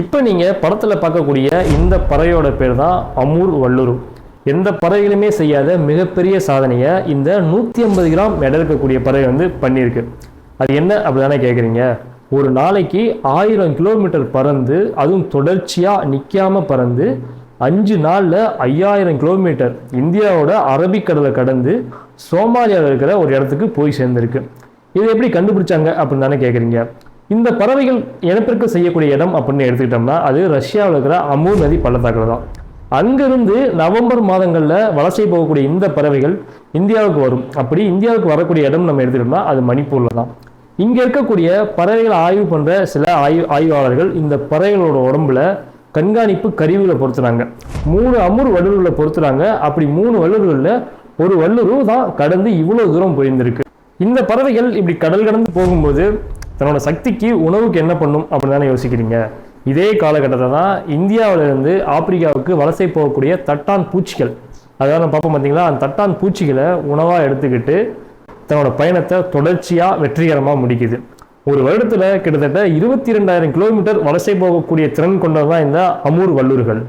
இப்போ நீங்கள் படத்தில் பார்க்கக்கூடிய இந்த பறவையோட பேர் தான் அமூர் வல்லூரு. எந்த பறவைகளுமே செய்யாத மிகப்பெரிய சாதனையை இந்த 150 கிராம் எடை இருக்கக்கூடிய பறவை வந்து பண்ணியிருக்கு. அது என்ன அப்படிதானே கேட்குறீங்க? ஒரு நாளைக்கு 1000 கிலோமீட்டர் பறந்து, அதுவும் தொடர்ச்சியாக நிற்காமல் பறந்து 5 நாளில் 5000 கிலோமீட்டர் இந்தியாவோட அரபிக்கடலை கடந்து சோமாலியாவில் இருக்கிற ஒரு இடத்துக்கு போய் சேர்ந்துருக்கு. இதை எப்படி கண்டுபிடிச்சாங்க அப்படின்னு தானே கேட்குறீங்க? இந்த பறவைகள் இனப்பெருக்கம் செய்யக்கூடிய இடம் அப்படின்னு எடுத்துக்கிட்டோம்னா அது ரஷ்யாவில் இருக்கிற அமூர் நதி பள்ளத்தாக்கில் தான். அங்கிருந்து நவம்பர் மாதங்களில் வலசை போகக்கூடிய இந்த பறவைகள் இந்தியாவுக்கு வரும். அப்படி இந்தியாவுக்கு வரக்கூடிய இடம் நம்ம எடுத்துக்கிட்டோம்னா அது மணிப்பூரில் தான். இங்கே இருக்கக்கூடிய பறவைகளை ஆய்வு பண்ணுற சில ஆய்வாளர்கள் இந்த பறவைகளோட உடம்புல கண்காணிப்பு கருவிகளை பொறுத்துறாங்க. 3 அமூர் வல்லுறுகளை பொறுத்துறாங்க. அப்படி 3 வல்லுறுகளில் ஒரு வல்லுறு தான் கடந்து இவ்வளோ தூரம் போயிருந்திருக்கு. இந்த பறவைகள் இப்படி கடல் கடந்து போகும்போது தன்னோட சக்திக்கு உணவுக்கு என்ன பண்ணும் அப்படின்னு தானே யோசிக்கிறீங்க. இதே காலகட்டத்தில் தான் இந்தியாவிலிருந்து ஆப்பிரிக்காவுக்கு வலசை போகக்கூடிய தட்டான் பூச்சிகள், அதாவது நம்ம பார்ப்போம் பார்த்தீங்களா, அந்த தட்டான் பூச்சிகளை உணவாக எடுத்துக்கிட்டு தன்னோட பயணத்தை தொடர்ச்சியாக வெற்றிகரமாக முடிக்குது. ஒரு வருடத்தில் கிட்டத்தட்ட 22,000 கிலோமீட்டர் வலசை போகக்கூடிய திறன் கொண்டது தான் இந்த அமூர் வல்லுறுகள்.